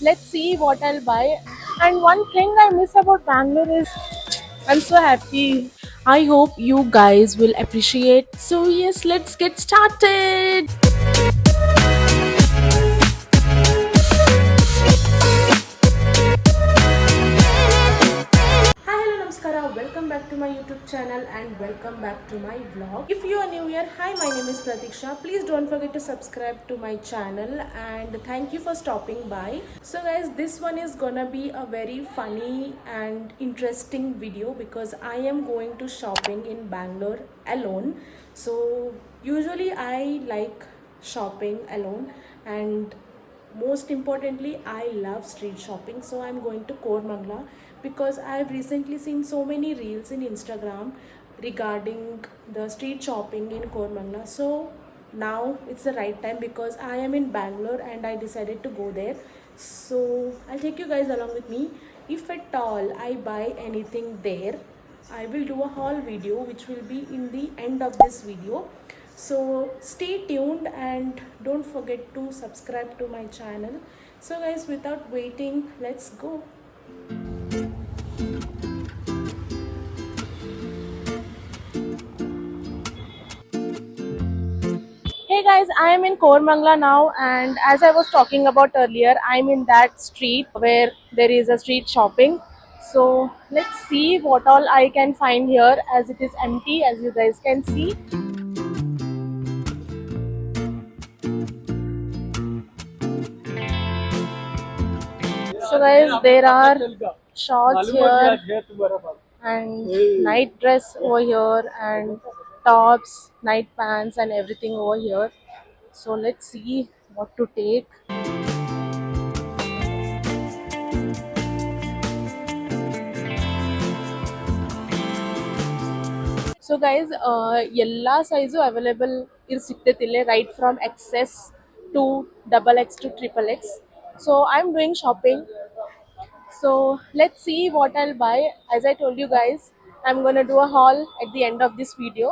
let's see what I'll buy. And one thing I miss about Bangalore is I'm so happy. I hope you guys will appreciate. So, yes, let's get started. Hi, hello, namaskara. Welcome back to my YouTube channel and welcome back to my vlog. If you are new here, hi, my name is Pratiksha. Please don't forget to subscribe to my channel and thank you for stopping by. So, guys, this one is gonna be a very funny and interesting video because I am going to shopping in Bangalore alone. So, usually I like shopping alone, and most importantly I love street shopping. So I'm going to Kormangla because I've recently seen so many reels in Instagram regarding the street shopping in Kormangla. So now it's the right time because I am in Bangalore and I decided to go there. So I'll take you guys along with me. If at all I buy anything there, I will do a haul video which will be in the end of this video. So stay tuned and don't forget to subscribe to my channel. So guys, without waiting, let's go. Hey guys, I am in Kormangla now, and as I was talking about earlier, I'm in that street where there is a street shopping. So let's see what all I can find here, as it is empty as you guys can see. So guys, there are shorts here and night dress over here and tops, night pants and everything over here. So let's see what to take. So guys, ಎಲ್ಲ size available ಇರ್ಸಿಕ್ತೈತಿಲ್ಲೇ, right from XS to double X to triple X. So I'm doing shopping. So let's see what I'll buy. As I told you guys, I'm gonna do a haul at the end of this video.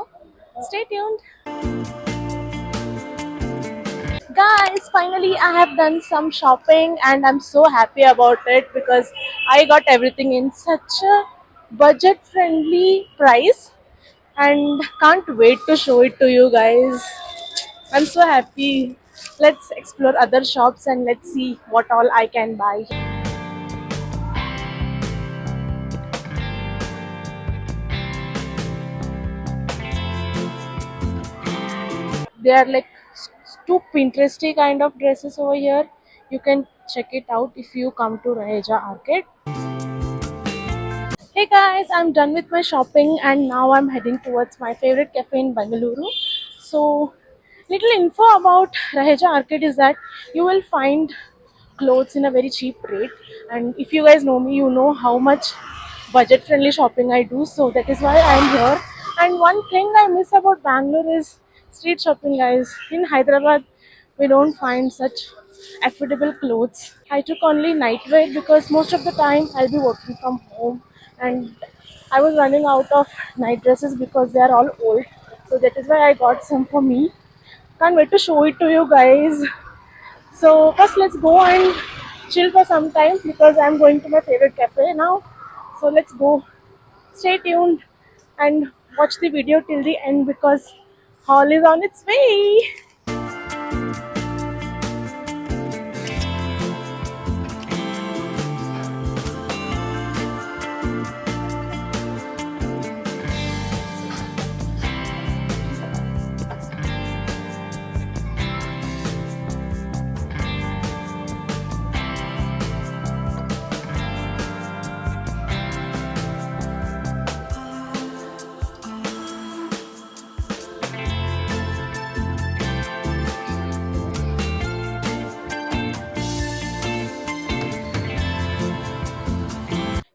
Stay tuned. Guys, finally I have done some shopping and I'm so happy about it because I got everything in such a budget friendly price and can't wait to show it to you guys. I'm so happy. Let's explore other shops and let's see what all I can buy. They are like two Pinteresty kind of dresses over here. You can check it out if you come to Raheja Arcade. Hey guys, I'm done with my shopping and now I'm heading towards my favorite cafe in Bengaluru. So, little info about Raheja Arcade is that you will find clothes in a very cheap rate, and if you guys know me, you know how much budget friendly shopping I do, so that is why I'm here. And one thing I miss about Bangalore is street shopping, guys. In Hyderabad we don't find such affordable clothes. I took only nightwear because most of the time I'll be working from home, and I was running out of night dresses because they are all old, so that is why I got some for me. Can't wait to show it to you guys. So first let's go and chill for some time because I'm going to my favorite cafe now. So let's go. Stay tuned and watch the video till the end because haul is on its way.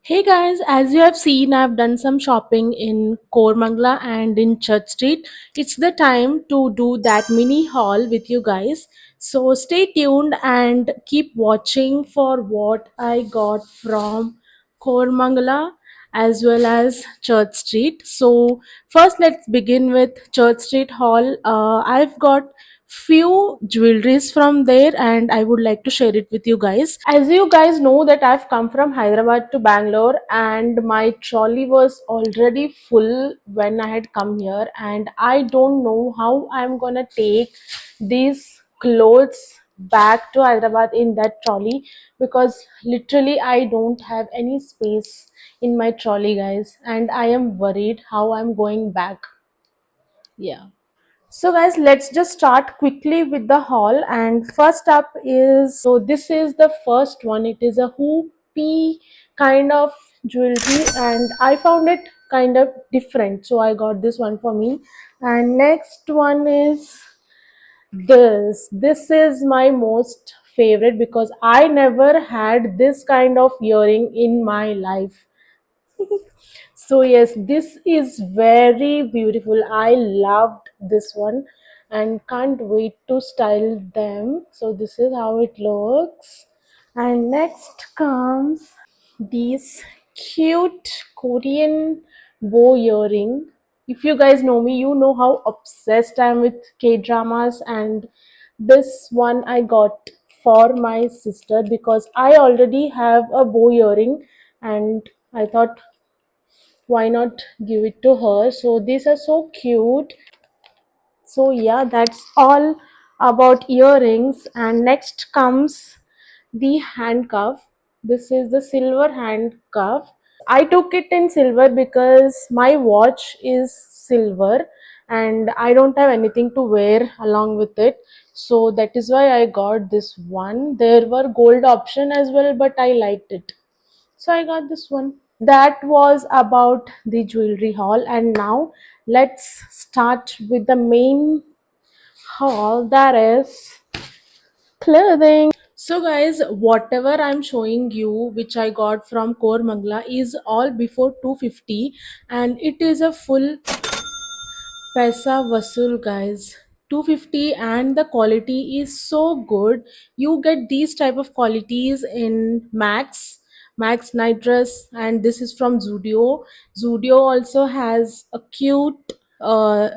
Hey guys, as you have seen, I've done some shopping in Kormangla and in Church Street. It's the time to do that mini haul with you guys. So stay tuned and keep watching for what I got from Kormangla as well as Church Street. So first let's begin with Church Street Hall. I've got few jewelries from there, and I would like to share it with you guys. As you guys know that I've come from Hyderabad to Bangalore, and my trolley was already full when I had come here, and I don't know how I'm gonna take these clothes back to Hyderabad in that trolley, because literally I don't have any space in my trolley, guys, and I am worried how I'm going back. Yeah. So guys, let's just start quickly with the haul. And first up is, so this is the first one. It is a hoopy kind of jewelry, and I found it kind of different, so I got this one for me. And next one is this is my most favorite, because I never had this kind of earring in my life. So yes, this is very beautiful. I loved this one and can't wait to style them. So this is how it looks. And next comes these cute Korean bow earring. If you guys know me, you know how obsessed I am with K dramas, and this one I got for my sister because I already have a bow earring, and I thought why not give it to her. So these are so cute. So yeah, that's all about earrings. And next comes the handcuff. This is the silver handcuff. I took it in silver because my watch is silver and I don't have anything to wear along with it, so that is why I got this one. There were gold option as well, but I liked it, so I got this one. That was about the jewelry haul, and now let's start with the main haul, that is clothing. So guys, whatever I'm showing you which I got from Kormangla is all before 250, and it is a full Paisa Vasul, guys. 250, and the quality is so good. You get these type of qualities in Max night dress, and this is from Zudio. Zudio also has a cute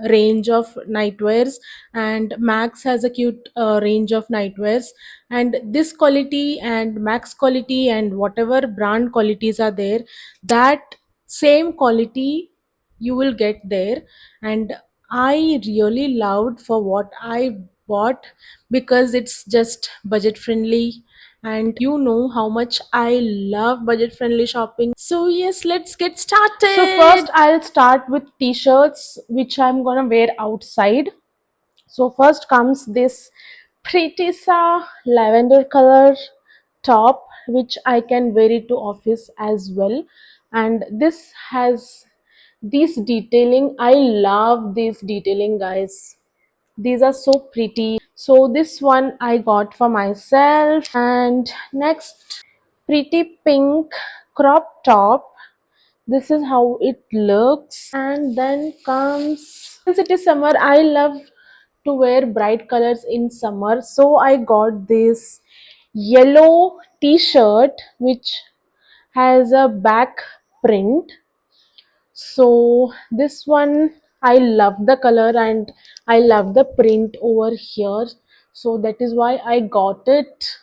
range of nightwears, and Max has a cute range of nightwears. And this quality and Max quality and whatever brand qualities are there, that same quality you will get there. And I really loved for what I bought, because it's just budget friendly, and you know how much I love budget friendly shopping. So yes, let's get started. So first I'll start with t-shirts which I'm gonna wear outside. So first comes this pretty sa lavender color top, which I can wear it to office as well. And this has this detailing. I love this detailing, guys. These are so pretty. So this one I got for myself. And next, pretty pink crop top. This is how it looks. And then comes, since it is summer, I love to wear bright colors in summer, so I got this yellow t-shirt which has a back print. So this one, I love the color and I love the print over here, so that is why I got it.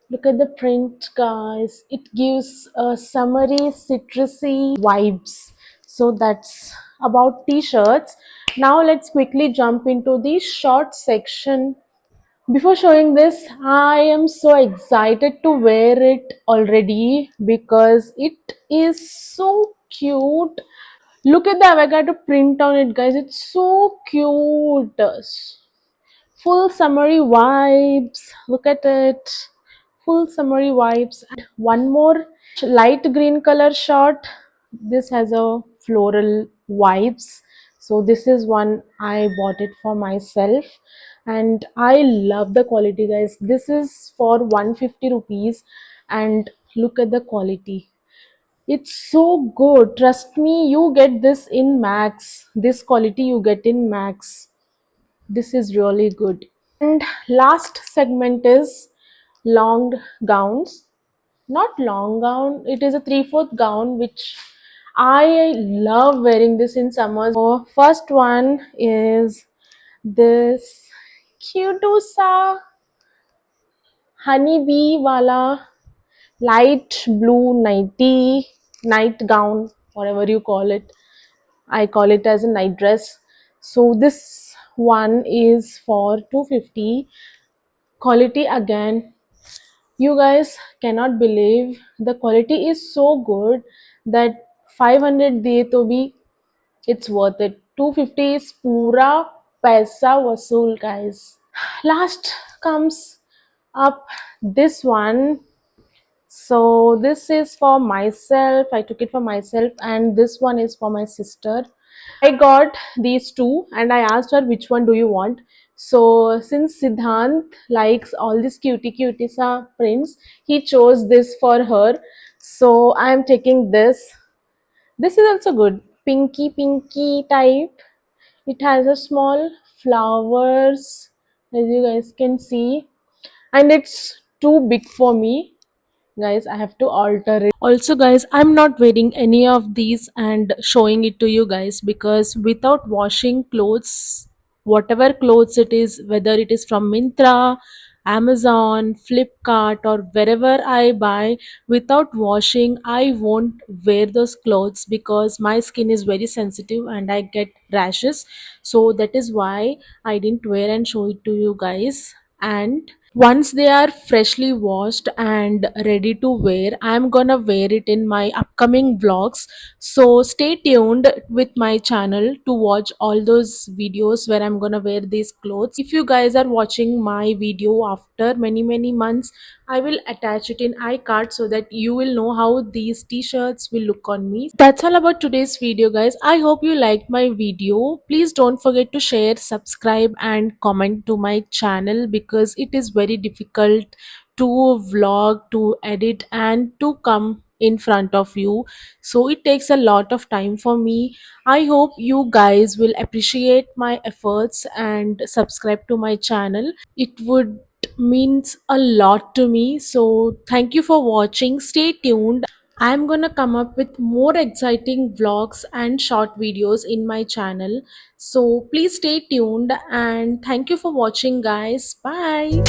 Look at the print, guys. It gives a summery, citrusy vibes. So that's about t-shirts. Now let's quickly jump into the short section. Before showing this, I am so excited to wear it already because it is so cute. Look at the avocado print on it, guys. It's so cute. Full summery vibes. Look at it. Full summery vibes. And one more light green color short. This has a floral vibes. So this is one I bought it for myself, and I love the quality, guys. This is for 150 rupees, and look at the quality. It's so good. Trust me, you get this in Max. This quality you get in Max. This is really good. And last segment is long gowns. Not long gown, it is a 3/4 gown which I love wearing this in summers. So first one is this cute सा honeybee wala light blue nighty, night gown, whatever you call it. I call it as a night dress. So this one is for 250. Quality again. You guys cannot believe the quality is so good that 500 diye to bhi it's worth it. 250 is pura paisa vasool, guys. Last comes up this one. So this is for myself. I took it for myself, and this one is for my sister. I got these two and I asked her which one do you want. So since Siddhant likes all these cutie sa prints, he chose this for her. So I am taking this. This is also good. Pinky type. It has a small flowers, as you guys can see, and it's too big for me, guys. I have to alter it. Also, guys, I'm not wearing any of these and showing it to you guys because without washing clothes, whatever clothes it is, whether it is from Mintra, Amazon, Flipkart, or wherever I buy, without washing, I won't wear those clothes because my skin is very sensitive and I get rashes. So that is why I didn't wear and show it to you guys. And once they are freshly washed and ready to wear, I'm gonna wear it in my upcoming vlogs. So stay tuned with my channel to watch all those videos where I'm gonna wear these clothes. If you guys are watching my video after many months, I will attach it in iCard so that you will know how these t-shirts will look on me. That's all about today's video, guys. I hope you liked my video. Please don't forget to share, subscribe and comment to my channel because it is very difficult to vlog, to edit and to come in front of you. So it takes a lot of time for me. I hope you guys will appreciate my efforts and subscribe to my channel. It would means a lot to me. So thank you for watching. Stay tuned. I'm gonna come up with more exciting vlogs and short videos in my channel. So please stay tuned and thank you for watching, guys. Bye.